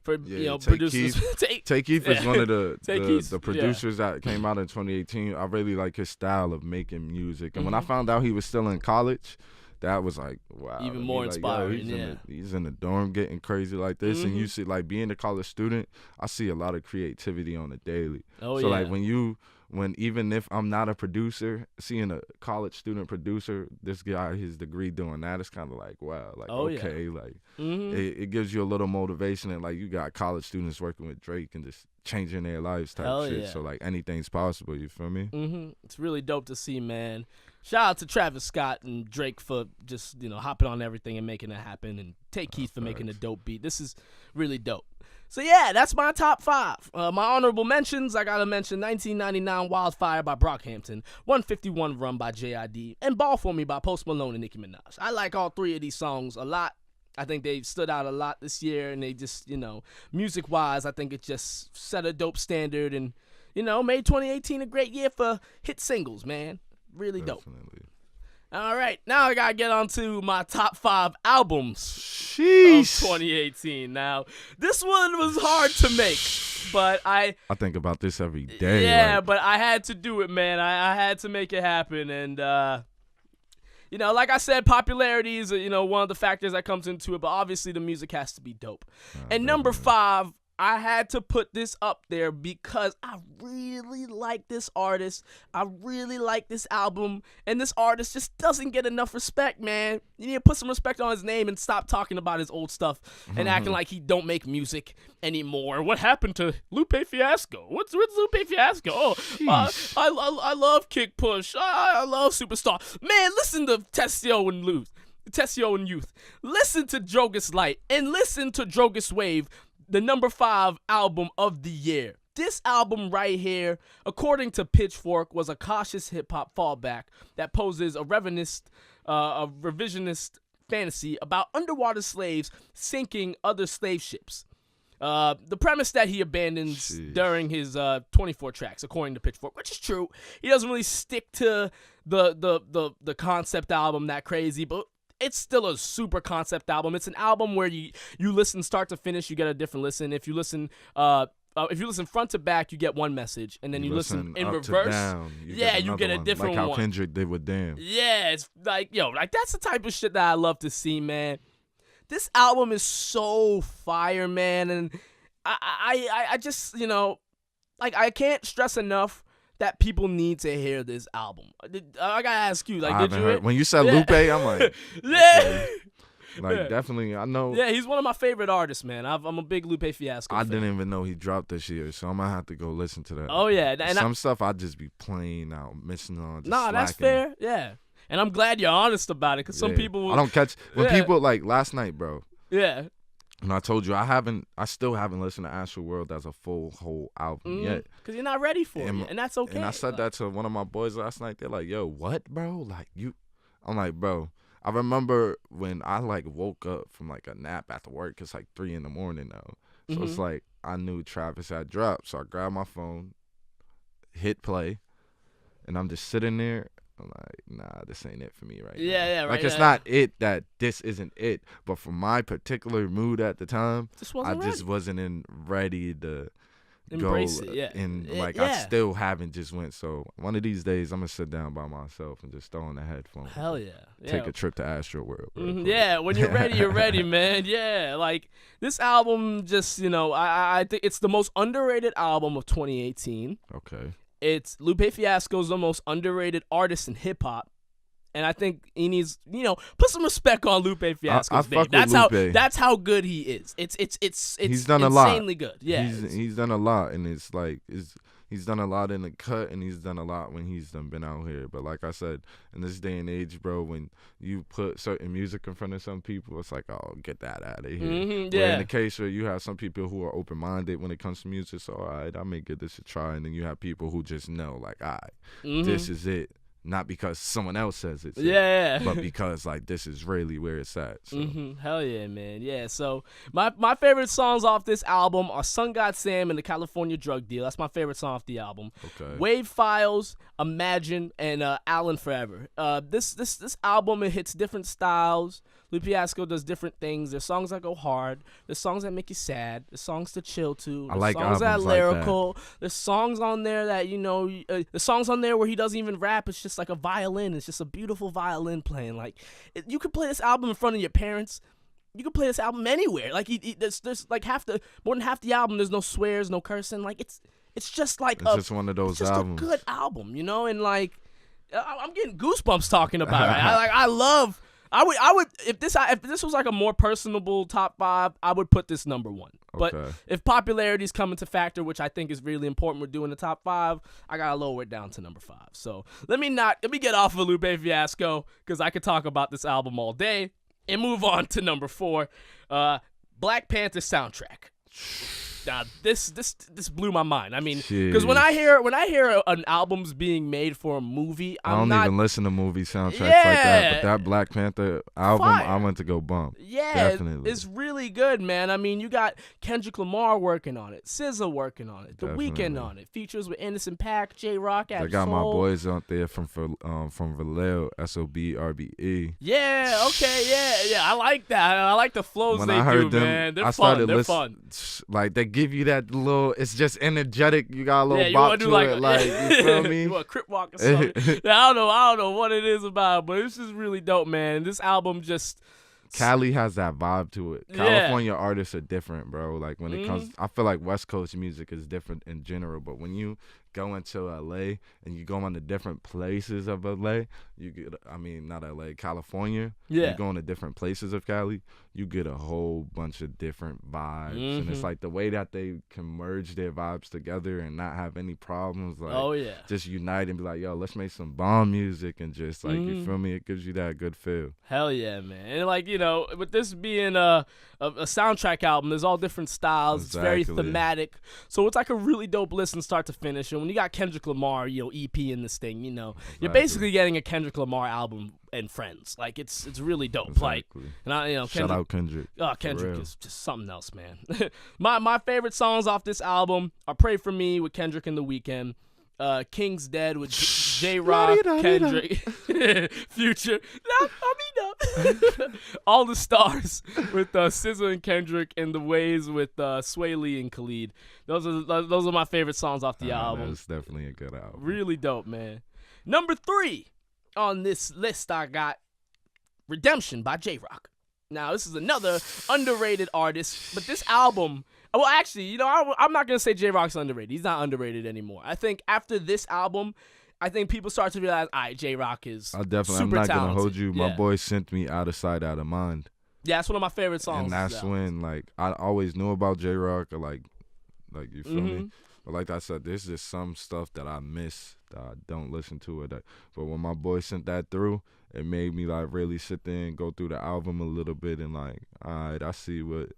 S2: For producers.
S3: Tay Keith is one of the producers that came out in 2018. I really like his style of making music. And when I found out he was still in college, that was like, wow.
S2: Even more inspiring,
S3: he's in the dorm getting crazy like this. And you see, like, being a college student, I see a lot of creativity on the daily. Like, even if I'm not a producer, seeing a college student producer, this guy, his degree doing that, it's kind of like, wow, like, like, it gives you a little motivation. And, like, you got college students working with Drake and just changing their lives type shit. So, like, anything's possible, you feel me?
S2: It's really dope to see, man. Shout out to Travis Scott and Drake for just, hopping on everything and making it happen, and Tay Keith for making a dope beat. This is really dope. So, yeah, that's my top 5. My honorable mentions, I got to mention 1999 Wildfire by Brockhampton, 151 Run by J.I.D., and Ball For Me by Post Malone and Nicki Minaj. I like all 3 of these songs a lot. I think they stood out a lot this year, and they just, music-wise, I think it just set a dope standard and, made 2018 a great year for hit singles, man. Really dope.
S3: Definitely.
S2: All right, now I got to get on to my top 5 albums of 2018. Now, this one was hard to make, but I
S3: think about this every day.
S2: Yeah, but I had to do it, man. I had to make it happen. And, like I said, popularity is, one of the factors that comes into it, but obviously the music has to be dope. And number 5, I had to put this up there because I really like this artist. I really like this album. And this artist just doesn't get enough respect, man. You need to put some respect on his name and stop talking about his old stuff and acting like he don't make music anymore. What happened to Lupe Fiasco? What's Lupe Fiasco? Oh, I love Kick Push. I love Superstar. Man, listen to Tessio and Youth. Listen to Drogas Light and listen to Drogas Wave, the number 5 album of the year. This album right here, according to Pitchfork, was a cautious hip-hop fallback that poses a revisionist fantasy about underwater slaves sinking other slave ships. The premise that he abandons during his 24 tracks, according to Pitchfork, which is true. He doesn't really stick to the concept album that crazy, but it's still a super concept album. It's an album where you listen start to finish, you get a different listen. If you listen front to back, you get one message, and then you listen in reverse. You get a different one.
S3: Like how Kendrick did with Damn.
S2: Yeah, it's like that's the type of shit that I love to see, man. This album is so fire, man, and I just I can't stress enough that people need to hear this album. I gotta ask you, did you hear?
S3: When you said Lupe, I'm like, definitely, I know.
S2: Yeah, he's one of my favorite artists, man. I'm a big Lupe Fiasco fan.
S3: Didn't even know he dropped this year, so I'm gonna have to go listen to that.
S2: Oh yeah, and
S3: some stuff I just be playing out, missing on.
S2: That's fair. Yeah, and I'm glad you're honest about it, because some people
S3: I don't catch when people like last night, bro.
S2: Yeah.
S3: And I told you I still haven't listened to Astral World as a whole album yet.
S2: Because you're not ready for it, and that's okay.
S3: And I said that to one of my boys last night. They're like, yo, what, bro? Like, I'm like, bro, I remember when I, woke up from, a nap after work. It's, 3 in the morning now. So it's like I knew Travis had dropped. So I grabbed my phone, hit play, and I'm just sitting there. I'm like, nah, this ain't it for me right now.
S2: Yeah, right.
S3: It's not it that this isn't it. But for my particular mood at the time, I just wasn't ready to
S2: embrace
S3: go.
S2: It, yeah.
S3: And I still haven't just went. So one of these days, I'm going to sit down by myself and just throw on the headphones.
S2: Hell yeah.
S3: Take a trip to Astro World.
S2: Yeah, when you're ready, you're ready, man. Yeah, this album just, I think it's the most underrated album of 2018.
S3: Okay.
S2: It's Lupe Fiasco's the most underrated artist in hip-hop, And I think he needs, put some respect on Lupe Fiasco's name.
S3: fuck with Lupe.
S2: That's how good he is. It's
S3: he's done a lot.
S2: insanely good. Yeah,
S3: he's done a lot, and he's done a lot in the cut, and he's done a lot when he's been out here. But like I said, in this day and age, bro, when you put certain music in front of some people, it's like, oh, get that out of here.
S2: Yeah.
S3: In the case where you have some people who are open-minded when it comes to music, so all right, I may give this a try, and then you have people who just know, like, all right, this is it. Not because someone else says it's it, but because like this is really where it's at. So.
S2: Hell yeah, man. Yeah. So my favorite songs off this album are Sun God Sam and the California Drug Deal. That's my favorite song off the album.
S3: Okay.
S2: Wave Files, Imagine, and Allen Forever. This album, it hits different styles. Lupe Fiasco does different things. There's songs that go hard. There's songs that make you sad. There's songs to chill to. There's songs that are lyrical. Like that. There's songs on there that, the songs on there where he doesn't even rap. It's just like a violin. It's just a beautiful violin playing. Like, you could play this album in front of your parents. You could play this album anywhere. Like, there's like more than half the album, there's no swears, no cursing. Like, it's just like
S3: it's just one of those albums.
S2: It's just a good album, and like, I'm getting goosebumps talking about it. I would if this was like a more personable top 5, I would put this number 1. But if popularity's coming to factor, which I think is really important, we're doing the top 5, I gotta lower it down to number 5. So let me get off of Lupe Fiasco, because I could talk about this album all day, and move on to number 4, Black Panther soundtrack. Now this blew my mind. I mean, because when I hear an album's being made for a movie, I don't even
S3: listen to movie soundtracks like that. But that Black Panther album, I went to go bump.
S2: Yeah,
S3: definitely.
S2: It's really good, man. I mean, you got Kendrick Lamar working on it, SZA working on it, The Weeknd on it, features with Anderson .Paak, J Rock,
S3: I got my boys out there from Vallejo, SOBRBE.
S2: Yeah, okay, yeah. I like that. I like the flows
S3: when
S2: they
S3: I heard
S2: do,
S3: them,
S2: man. They're
S3: I
S2: fun.
S3: started
S2: Fun.
S3: Like they give you that little. It's just energetic. You got a little
S2: you
S3: bop
S2: do
S3: to it. Like you feel me?
S2: You want a crip walk or something? I don't know what it is about, but it's just really dope, man. This album just.
S3: Cali has that vibe to it. California artists are different, bro. Like when it comes, I feel like West Coast music is different in general. But when you go into LA and you go into different places of LA, you get, not LA, California.
S2: Yeah.
S3: You go into different places of Cali, you get a whole bunch of different vibes. And it's like the way that they can merge their vibes together and not have any problems. Like, just unite and be like, yo, let's make some bomb music and just like, you feel me? It gives you that good feel.
S2: Hell yeah, man. And like, with this being a soundtrack album, there's all different styles.
S3: Exactly.
S2: It's very thematic. So it's like a really dope listen start to finish. And when you got Kendrick Lamar, EP in this thing, you're basically getting a Kendrick Lamar album and Friends. Like it's really dope.
S3: Exactly.
S2: Like, and
S3: shout out Kendrick.
S2: Oh, Kendrick is just something else, man. my favorite songs off this album are "Pray for Me" with Kendrick and The Weeknd, "King's Dead" with J Rock, Kendrick, Future, "All the Stars" with SZA and Kendrick, and "The Ways" with Sway Lee and Khalid. Those are my favorite songs off the album.
S3: That's definitely a good album.
S2: Really dope, man. Number 3 on this list, I got "Redemption" by J Rock. Now, this is another underrated artist, but this album. Well, actually, I'm not gonna say J Rock's underrated. He's not underrated anymore. I think after this album, people start to realize, all right, J Rock is super talented.
S3: I'm not gonna hold you. My boy sent me "Out of Sight, Out of Mind."
S2: Yeah, that's one of my favorite songs.
S3: And that's when, like, I always knew about J Rock, or like you feel me. But like I said, there's just some stuff that I miss that I don't listen to it. But when my boy sent that through, it made me like really sit there and go through the album a little bit and like, all right, I see what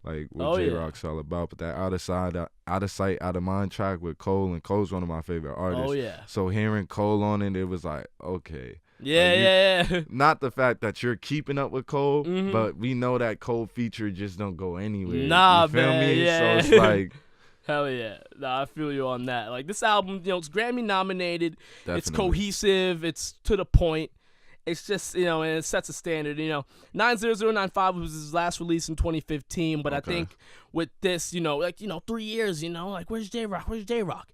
S3: J Rock's all about. But that Out of Sight, Out of Mind track with Cole, and Cole's one of my favorite artists.
S2: Oh yeah.
S3: So hearing Cole on it was like, okay.
S2: Yeah.
S3: Not the fact that you're keeping up with Cole, but we know that Cole feature just don't go anywhere.
S2: Nah,
S3: you feel
S2: man,
S3: me?
S2: yeah.
S3: So it's like.
S2: Hell yeah. Nah, I feel you on that. Like, this album, it's Grammy nominated.
S3: Definitely.
S2: It's cohesive. It's to the point. It's just, and it sets a standard. 90095 was his last release in 2015, but I think with this, 3 years, like, where's J Rock? Where's J Rock?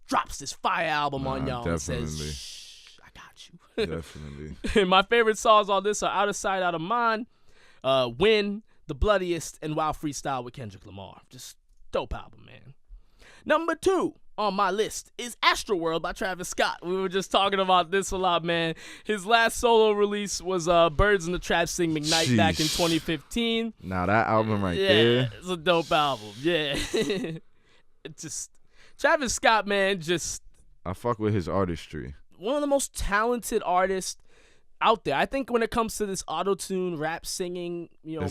S2: Drops this fire album on y'all and says, shh, I got you.
S3: Definitely.
S2: My favorite songs on this are Out of Sight, Out of Mind, Win, The Bloodiest, and Wild Freestyle with Kendrick Lamar. Just dope album, man. Number 2, on my list is Astroworld by Travis Scott. We were just talking about this a lot, man. His last solo release was Birds in the Trap Sing McKnight back in 2015.
S3: Now that album right there.
S2: It's a dope album. Yeah. It's just Travis Scott, man,
S3: I fuck with his artistry.
S2: One of the most talented artists out there. I think when it comes to this auto-tune, rap singing,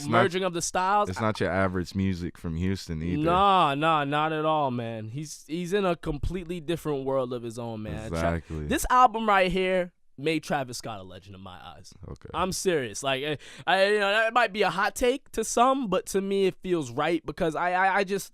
S2: merging of the styles.
S3: It's not your average music from Houston either.
S2: Nah, not at all, man. He's in a completely different world of his own, man.
S3: Exactly.
S2: This album right here made Travis Scott a legend in my eyes.
S3: Okay.
S2: I'm serious. Like, that might be a hot take to some, but to me it feels right because I just,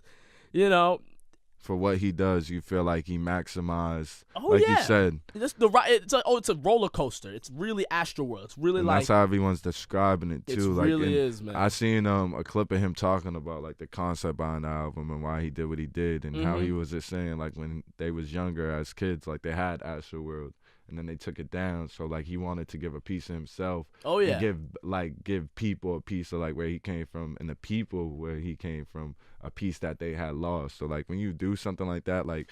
S3: for what he does, you feel like he maximized, you said.
S2: It's a roller coaster. It's really Astroworld. It's really
S3: and that's how everyone's describing it too.
S2: It really is, man.
S3: I seen a clip of him talking about like the concept behind the album and why he did what he did and how he was just saying like when they was younger as kids, like they had Astroworld and then they took it down. So like he wanted to give a piece of himself.
S2: Oh yeah.
S3: And give people a piece of like where he came from and the people where he came from a piece that they had lost. So like when you do something like that, like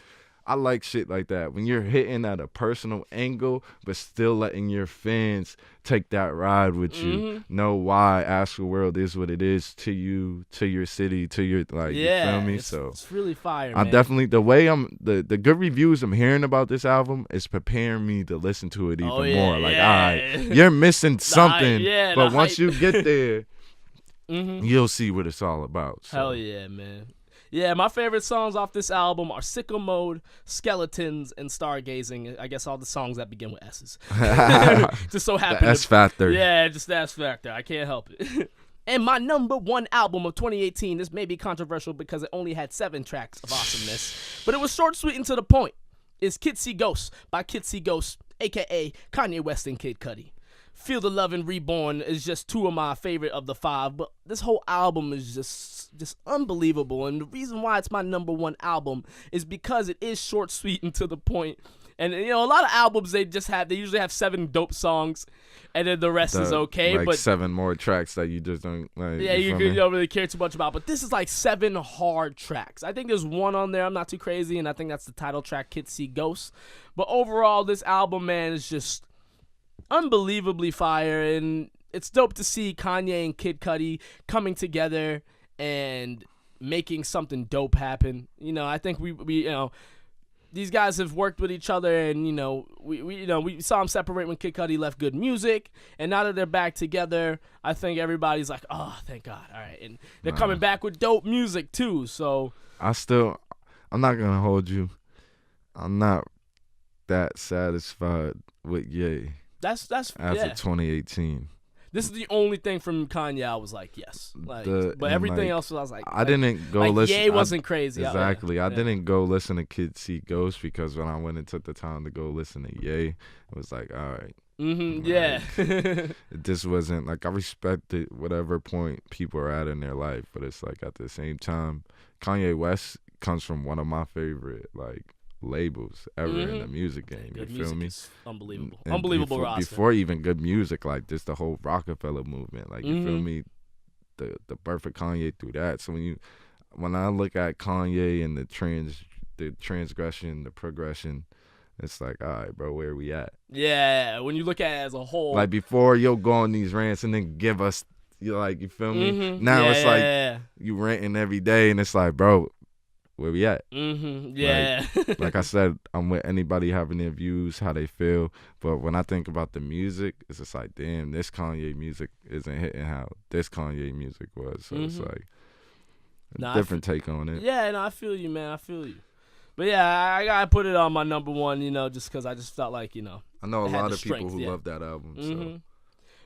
S3: I like shit like that. When you're hitting at a personal angle, but still letting your fans take that ride with you. Know why Astroworld is what it is to you, to your city, to your you feel me? So
S2: it's really fire.
S3: I'm definitely the way the good reviews I'm hearing about this album is preparing me to listen to it even more. Like, all right, you're missing something, but once you get there, you'll see what it's all about. So.
S2: Hell yeah, man. Yeah, my favorite songs off this album are Sicko Mode, Skeletons, and Stargazing. I guess all the songs that begin with S's. Just so happen
S3: the S Factor.
S2: Yeah, just the S Factor. I can't help it. And my number one album of 2018, this may be controversial because it only had 7 tracks of awesomeness, but it was short, sweet, and to the point, is Kids See Ghosts by Kids See Ghosts, a.k.a. Kanye West and Kid Cudi. Feel the Love and Reborn is just 2 of my favorite of the 5, but this whole album is just unbelievable. And the reason why it's my number one album is because it is short, sweet, and to the point. And a lot of albums they usually have 7 dope songs, and then the rest is okay.
S3: Like
S2: but
S3: 7 more tracks that you just don't like.
S2: Yeah, you don't really care too much about. But this is like 7 hard tracks. I think there's one on there I'm not too crazy, and I think that's the title track, Kids See Ghosts. But overall, this album, man, is just unbelievably fire, and it's dope to see Kanye and Kid Cudi coming together and making something dope happen. I think we these guys have worked with each other, and we saw them separate when Kid Cudi left Good Music, and now that they're back together, I think everybody's like, oh, thank God, all right, and they're coming back with dope music too. So
S3: I'm not gonna hold you. I'm not that satisfied with Ye.
S2: That's
S3: after 2018.
S2: This is the only thing from Kanye I was like, yes. But everything else I was like,
S3: I didn't go listen.
S2: Ye wasn't crazy.
S3: Exactly. I didn't go listen to Kids See Ghosts because when I went and took the time to go listen to Ye, it was like, all right.
S2: Yeah.
S3: This wasn't like I respected whatever point people are at in their life, but it's like at the same time, Kanye West comes from one of my favorite labels ever in the music game.
S2: Good
S3: you feel me?
S2: Unbelievable.
S3: And
S2: Unbelievable roster.
S3: Before even Good Music, like just the whole Rockefeller movement. Like you feel me? The birth of Kanye through that. So when I look at Kanye and the transgression, the progression, it's like, all right, bro, where we at?
S2: Yeah, when you look at it as a whole.
S3: Like before you'll go on these rants and then give us you feel me? Now it's you ranting every day and it's like, bro, where we at?
S2: Yeah.
S3: Like I said, I'm with anybody having their views, how they feel. But when I think about the music, it's just like, damn, this Kanye music isn't hitting how this Kanye music was. So it's like a different take on it.
S2: Yeah, no, I feel you, man. I feel you. But yeah, I gotta put it on my number one, just because I just felt like,
S3: I know a lot of people who love that album. So.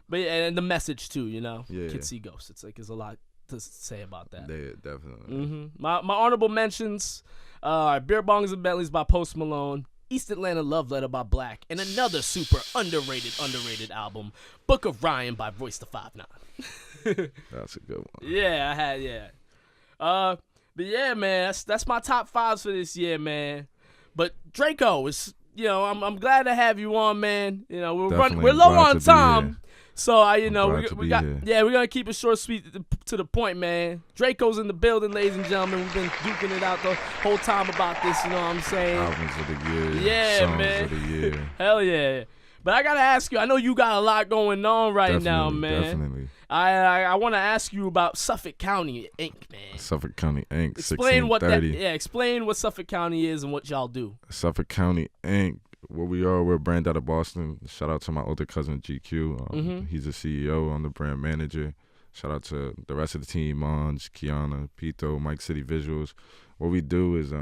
S2: But yeah, and the message too,
S3: Yeah.
S2: Kids See Ghosts. It's like there's a lot to say about that.
S3: Yeah, definitely.
S2: My honorable mentions are Beer Bongs and Bentleys by Post Malone, East Atlanta Love Letter by Black, and another super underrated album, Book of Ryan by Royce the 5'9".
S3: That's a good one.
S2: Yeah, I had but yeah, man, that's my top 5s for this year, man. But Dreco is, I'm glad to have you on, man. We're low on time. So
S3: I'm glad
S2: we're gonna keep it short, sweet, to the point, man. Draco's in the building, ladies and gentlemen. We've been duking it out the whole time about this. You know what I'm saying?
S3: Albums of the year.
S2: Yeah,
S3: songs
S2: man.
S3: of the year.
S2: Hell yeah. But I gotta ask you. I know you got a lot going on right now, man.
S3: Definitely.
S2: I want to ask you about Suffolk County Inc, man.
S3: Suffolk County Inc.
S2: Explain
S3: 1630.
S2: explain what Suffolk County is and what y'all do.
S3: Suffolk County Inc. What we are, we're a brand out of Boston. Shout out to my older cousin GQ. He's a CEO. I'm the brand manager. Shout out to the rest of the team, Monge, Kiana, Pito, Mike City Visuals. What we do is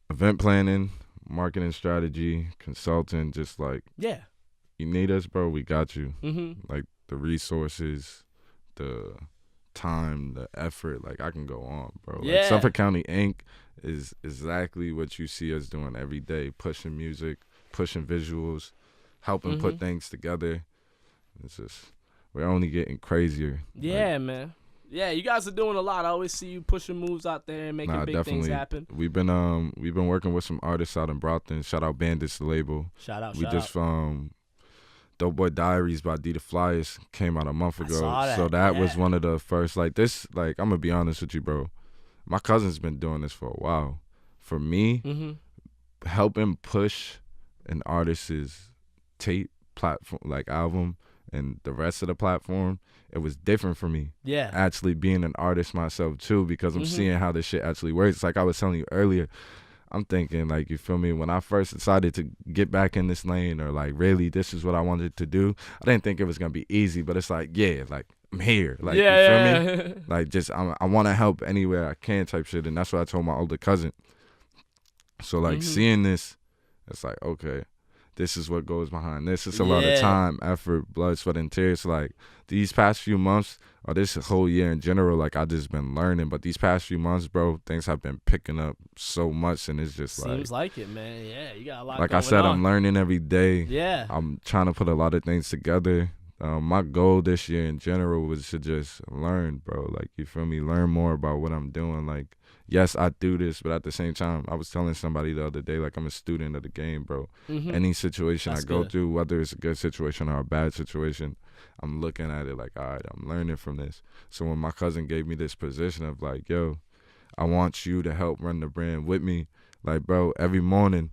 S3: event planning, marketing strategy, consulting, just like,
S2: Yeah.
S3: you need us, bro, we got you.
S2: Mm-hmm.
S3: Like the resources, the time, the effort, like I can go on, bro.
S2: Yeah.
S3: Like Suffolk County Inc. is exactly what you see us doing every day, pushing music, pushing visuals, helping put things together. It's just, we're only getting crazier.
S2: Yeah,
S3: like,
S2: man. Yeah, you guys are doing a lot. I always see you pushing moves out there and making big things happen.
S3: We've been working with some artists out in Brockton. Shout out Bandits, the label.
S2: Shout out.
S3: Dope Boy Diaries by D the Flyers came out a month ago.
S2: Saw that,
S3: so that
S2: yeah.
S3: was one of the first, like this, like I'm gonna be honest with you, bro. My cousin's been doing this for a while. For me, helping push an artist's tape platform, like album, and the rest of the platform, it was different for me.
S2: Yeah.
S3: Actually being an artist myself too, because I'm seeing how this shit actually works. Like I was telling you earlier, I'm thinking, like, you feel me, when I first decided to get back in this lane, or like really this is what I wanted to do, I didn't think it was gonna be easy, but it's like, yeah, like I'm here, like, you feel me? Like, just I want to help anywhere I can type shit. And that's what I told my older cousin. So like seeing this, it's like, okay, this is what goes behind this. It's a lot of time, effort, blood, sweat, and tears. Like these past few months, or this whole year in general, like I just been learning. But these past few months, bro, things have been picking up so much, and it's just
S2: seems like it, man. Yeah, you got a lot.
S3: Like
S2: going
S3: I said,
S2: on.
S3: I'm learning every day.
S2: Yeah,
S3: I'm trying to put a lot of things together. My goal this year in general was to just learn, bro. Like, you feel me? Learn more about what I'm doing. Like, yes, I do this, but at the same time, I was telling somebody the other day, like, I'm a student of the game, bro. Any situation I go through, whether it's a good situation or a bad situation, I'm looking at it like, all right, I'm learning from this. So when my cousin gave me this position of like, yo, I want you to help run the brand with me. Like, bro, every morning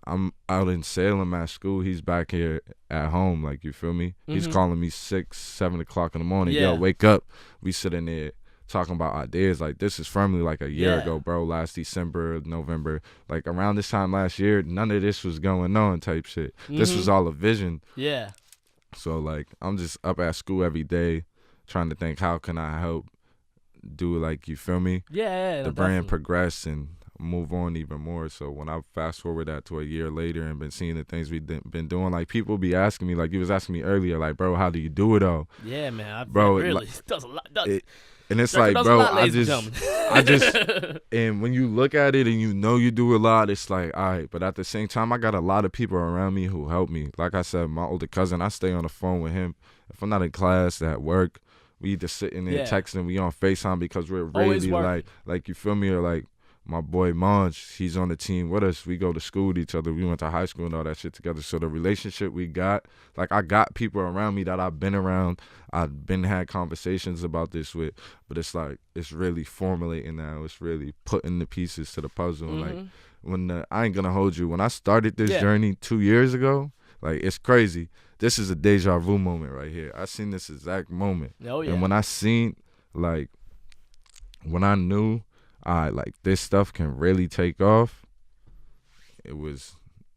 S3: I'm out in Salem at school. He's back here at home. Like, you feel me? He's calling me 6, 7 o'clock in the morning. Yo, wake up. We sitting there talking about ideas. Like, this is firmly like a year ago, bro. Last December, November. Like, around this time last year, none of this was going on type shit. This was all a vision.
S2: Yeah.
S3: So, like, I'm just up at school every day trying to think, how can I help do, like, you feel me?
S2: Yeah,
S3: the brand progress and move on even more. So when I fast forward that to a year later and been seeing the things we've been doing, like, people be asking me, like you was asking me earlier, like, bro, how do you do it all?
S2: Yeah, man.
S3: Bro,
S2: really does a lot.
S3: And it's like, bro, I just, and when you look at it and you know you do a lot, it's like, all right. But at the same time, I got a lot of people around me who help me. Like I said, my older cousin, I stay on the phone with him. If I'm not in class, at work, we either sitting there texting, we on FaceTime, because we're really like, you feel me? Or like, my boy Monge, he's on the team with us. We go to school with each other. We went to high school and all that shit together. So the relationship we got, like, I got people around me that I've been around. I've been had conversations about this with, but it's like, it's really formulating now. It's really putting the pieces to the puzzle. Like, when I ain't gonna hold you. When I started this journey 2 years ago, like, it's crazy. This is a deja vu moment right here. I seen this exact moment.
S2: Oh, yeah.
S3: And when I seen, like, when I knew, like, this stuff can really take off, it was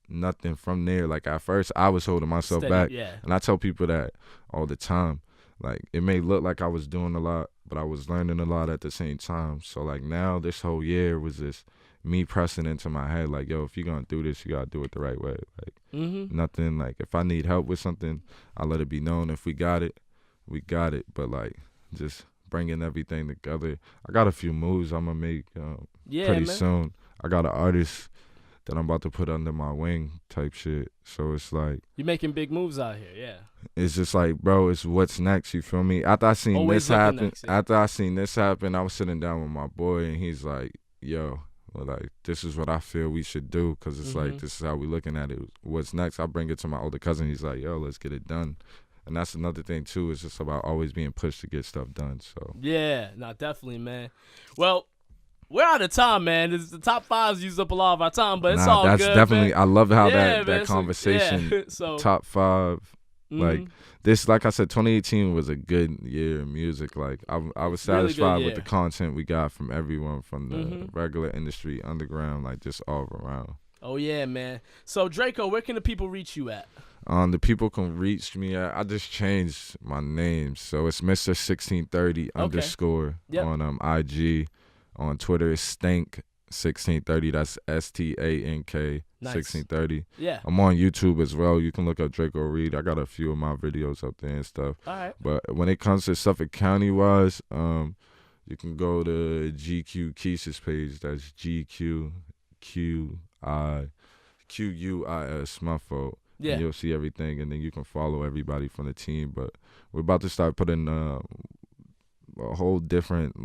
S3: nothing from there. Like, at first, I was holding myself back.
S2: Yeah.
S3: And I tell people that all the time. Like, it may look like I was doing a lot, but I was learning a lot at the same time. So, like, now this whole year was just me pressing into my head, like, yo, if you're going to do this, you got to do it the right way. Like, nothing, like, if I need help with something, I'll let it be known. If we got it, we got it. But, like, just bringing everything together. I got a few moves I'm going to make pretty soon. I got an artist that I'm about to put under my wing type shit. So it's like,
S2: you're making big moves out here, yeah.
S3: It's just like, bro, it's what's next, you feel me? After I seen this happen, I was sitting down with my boy, and he's like, yo, well, like, this is what I feel we should do, because it's like, this is how we looking at it. What's next? I bring it to my older cousin. He's like, yo, let's get it done. And that's another thing too. It's just about always being pushed to get stuff done. So
S2: yeah, definitely, man. Well, we're out of time, man. The top fives used up a lot of our time, but it's all
S3: that's
S2: good.
S3: Definitely.
S2: Man.
S3: I love how
S2: Yeah,
S3: that conversation.
S2: So
S3: top five, like this. Like I said, 2018 was a good year in music. Like I was satisfied
S2: really
S3: with the content we got from everyone, from the regular industry, underground, like just all around.
S2: Oh yeah, man. So Dreco, where can the people reach you at?
S3: The people can reach me at, I just changed my name, so it's Mr. 1630 underscore on IG. On Twitter, it's Stank 1630. That's STANK 1630.
S2: Yeah.
S3: I'm on YouTube as well. You can look up Dreco Reed. I got a few of my videos up there and stuff.
S2: All right.
S3: But when it comes to Suffolk County wise, you can go to GQ Keisha's page. That's GQQIQUIS, my fault.
S2: Yeah.
S3: And you'll see everything, and then you can follow everybody from the team. But we're about to start putting a whole different,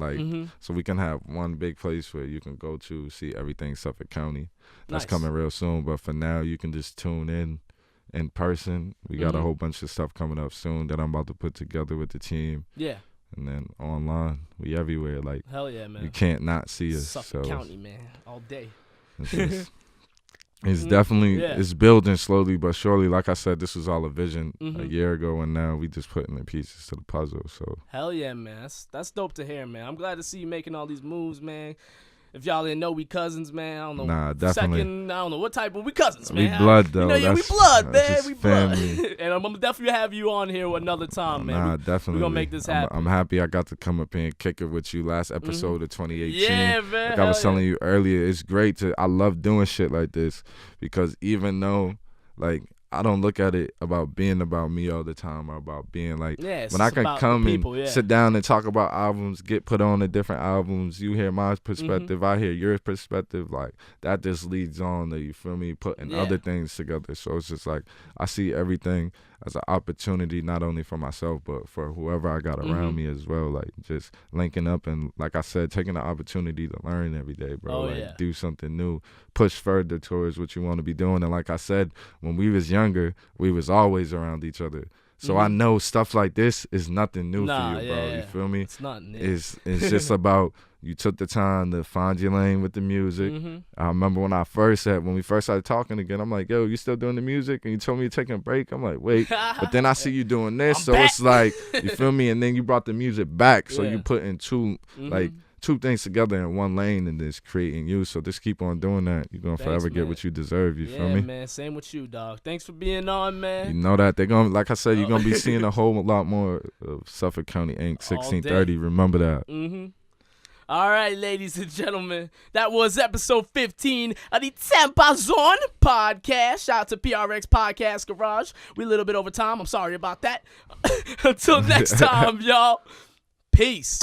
S3: so we can have one big place where you can go to see everything Suffolk County. That's coming real soon. But for now, you can just tune in person. We got a whole bunch of stuff coming up soon that I'm about to put together with the team.
S2: Yeah.
S3: And then online, we everywhere. Like,
S2: hell yeah, man.
S3: You can't not see us.
S2: Suffolk County, man, all day.
S3: It's definitely it's building slowly but surely. Like I said, this was all a vision a year ago, and now we just putting the pieces to the puzzle. So
S2: hell yeah, man. That's dope to hear, man. I'm glad to see you making all these moves, man. If y'all didn't know, we cousins, man. I don't know.
S3: Nah, definitely.
S2: I don't know what type, but we cousins, man.
S3: We blood, though.
S2: We blood, man. We blood.
S3: Family.
S2: And I'm gonna definitely have you on here another time, man.
S3: Nah, definitely.
S2: We're gonna make this happen.
S3: I'm happy I got to come up here and kick it with you last episode of 2018.
S2: Yeah, man.
S3: Like I was telling you earlier, it's great I love doing shit like this, because even though, like, I don't look at it about being about me all the time, or about being like, when I can come and sit down and talk about albums, get put on the different albums, you hear my perspective, I hear your perspective, like that just leads on to, you feel me, putting other things together. So it's just like, I see everything as an opportunity, not only for myself, but for whoever I got around me as well. Like, just linking up and, like I said, taking the opportunity to learn every day, bro. Do something new, push further towards what you want to be doing. And like I said, when we was younger, we was always around each other. So I know stuff like this is nothing new for you, bro. You feel me?
S2: It's not new.
S3: It's just about, you took the time to find your lane with the music. I remember when we first started talking again, I'm like, yo, you still doing the music? And you told me you're taking a break. I'm like, wait. But then I see you doing this. So it's like, you feel me? And then you brought the music back. So you put in two things together in one lane, and just creating you. So just keep on doing that. You're going to forever get what you deserve. You feel me?
S2: Yeah, man. Same with you, dog. Thanks for being on, man.
S3: You know that. They're going to, like I said, you're going to be seeing a whole lot more of Suffolk County Inc. 1630. Remember that.
S2: All right, ladies and gentlemen, that was episode 15 of the TempahZone podcast. Shout out to PRX Podcast Garage. We a little bit over time. I'm sorry about that. Until next time, y'all. Peace.